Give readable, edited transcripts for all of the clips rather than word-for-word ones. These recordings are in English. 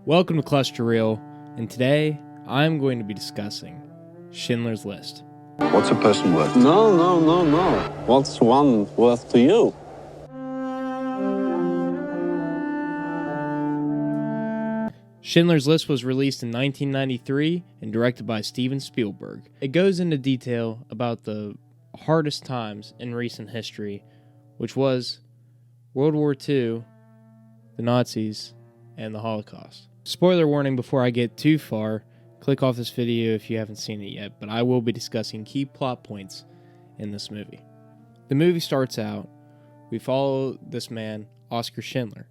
Welcome to Cluster Reel, and today I'm going to be discussing Schindler's List. What's a person worth? No. What's one worth to you? Schindler's List was released in 1993 and directed by Steven Spielberg. It goes into detail about the hardest times in recent history, which was World War II, the Nazis, and the Holocaust. Spoiler warning before I get too far, click off this video if you haven't seen it yet, but I will be discussing key plot points in this movie. The movie starts out, we follow this man, Oskar Schindler.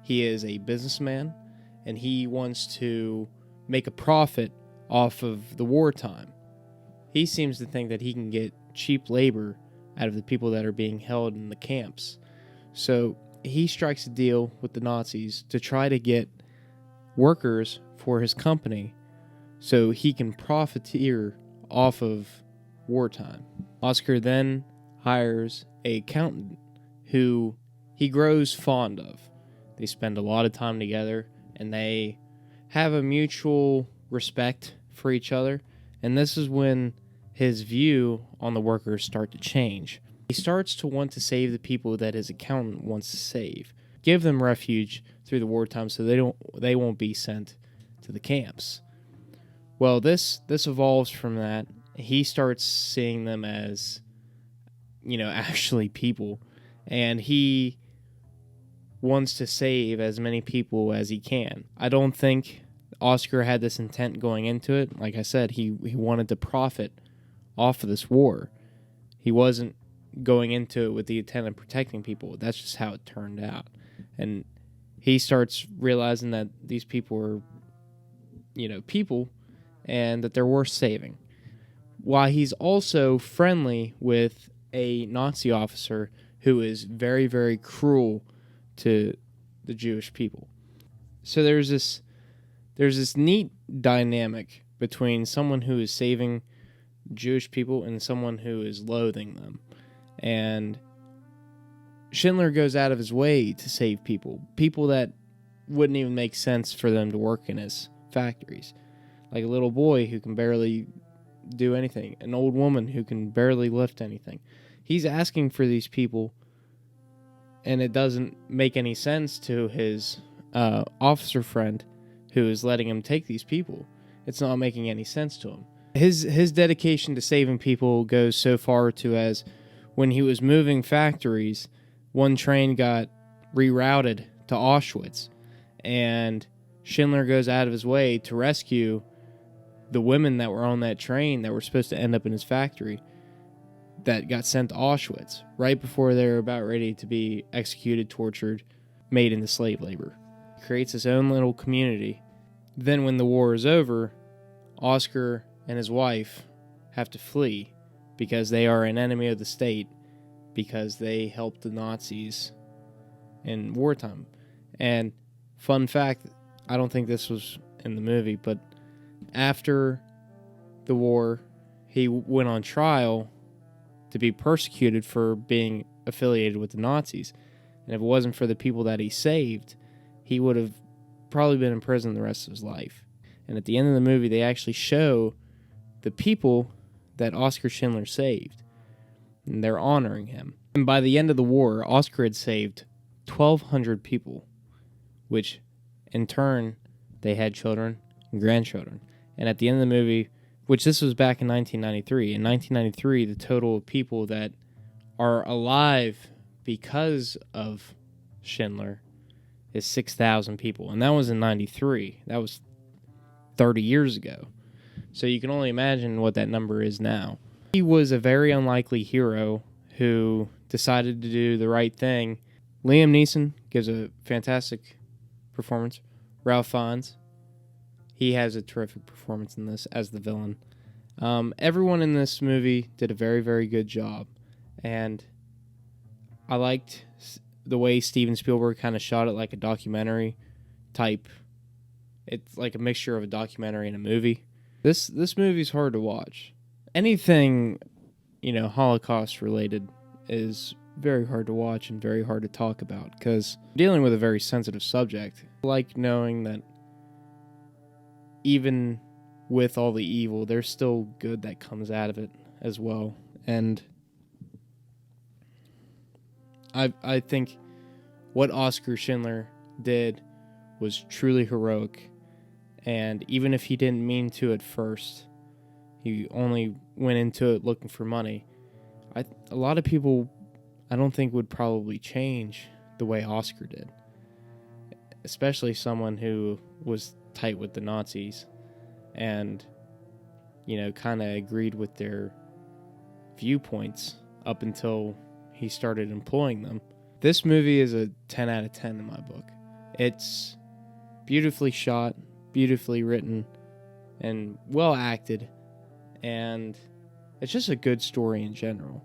He is a businessman, and he wants to make a profit off of the wartime. He seems to think that he can get cheap labor out of the people that are being held in the camps. So he strikes a deal with the Nazis to try to get workers for his company so he can profiteer off of wartime. Oskar then hires an accountant who he grows fond of. They spend a lot of time together and they have a mutual respect for each other, and this is when his view on the workers start to change. He starts to want to save the people that his accountant wants to save, give them refuge through the wartime so they won't be sent to the camps. Well, this evolves from that. He starts seeing them as, actually people, and he wants to save as many people as he can. I don't think Oskar had this intent going into it. Like I said, he wanted to profit off of this war. He wasn't going into it with the intent of protecting people. That's just how it turned out. And he starts realizing that these people are, people, and that they're worth saving. While he's also friendly with a Nazi officer who is very, very cruel to the Jewish people. So there's this neat dynamic between someone who is saving Jewish people and someone who is loathing them. And Schindler goes out of his way to save people that wouldn't even make sense for them to work in his factories. Like a little boy who can barely do anything, an old woman who can barely lift anything. He's asking for these people, and it doesn't make any sense to his officer friend who is letting him take these people. It's not making any sense to him. His dedication to saving people goes so far to as when he was moving factories, one train got rerouted to Auschwitz, and Schindler goes out of his way to rescue the women that were on that train that were supposed to end up in his factory that got sent to Auschwitz right before they were about ready to be executed, tortured, made into slave labor. He creates his own little community. Then when the war is over, Oskar and his wife have to flee because they are an enemy of the state, because they helped the Nazis in wartime. And fun fact, I don't think this was in the movie, but after the war, he went on trial to be persecuted for being affiliated with the Nazis. And if it wasn't for the people that he saved, he would have probably been in prison the rest of his life. And at the end of the movie, they actually show the people that Oskar Schindler saved, and they're honoring him. And by the end of the war, Oskar had saved 1,200 people, which in turn, they had children and grandchildren. And at the end of the movie, which this was back in 1993, in 1993, the total of people that are alive because of Schindler is 6,000 people. And that was in 93. That was 30 years ago. So you can only imagine what that number is now. He was a very unlikely hero who decided to do the right thing. Liam Neeson gives a fantastic performance. Ralph Fiennes, he has a terrific performance in this as the villain. Everyone in this movie did a very, very good job. And I liked the way Steven Spielberg kind of shot it like a documentary type. It's like a mixture of a documentary and a movie. This movie's hard to watch. Anything, Holocaust related is very hard to watch and very hard to talk about because dealing with a very sensitive subject. I like knowing that even with all the evil, there's still good that comes out of it as well. And I think what Oskar Schindler did was truly heroic. And even if he didn't mean to at first, he only went into it looking for money. A lot of people, I don't think, would probably change the way Oskar did. Especially someone who was tight with the Nazis and, kind of agreed with their viewpoints up until he started employing them. This movie is a 10 out of 10 in my book. It's beautifully shot, beautifully written, and well acted, and it's just a good story in general.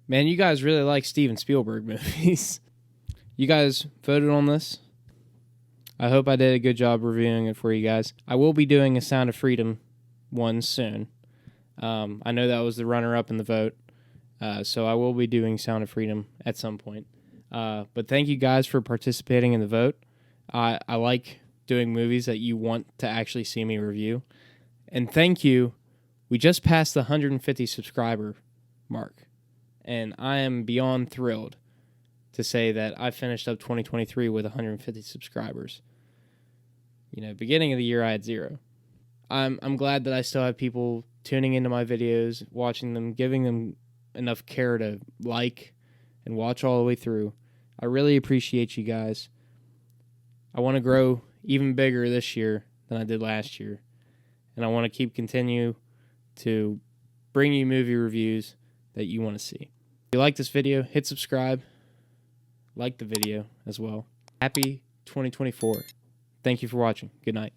Man, you guys really like Steven Spielberg movies. You guys voted on this. I hope I did a good job reviewing it for you guys. I will be doing a Sound of Freedom one soon. I know that was the runner-up in the vote, so I will be doing Sound of Freedom at some point. But thank you guys for participating in the vote. I like doing movies that you want to actually see me review. And thank you. We just passed the 150 subscriber mark, and I am beyond thrilled to say that I finished up 2023 with 150 subscribers. Beginning of the year I had 0. I'm glad that I still have people tuning into my videos, watching them, giving them enough care to like and watch all the way through. I really appreciate you guys. I want to grow even bigger this year than I did last year. And I want to continue to bring you movie reviews that you want to see. If you like this video, hit subscribe. Like the video as well. Happy 2024. Thank you for watching. Good night.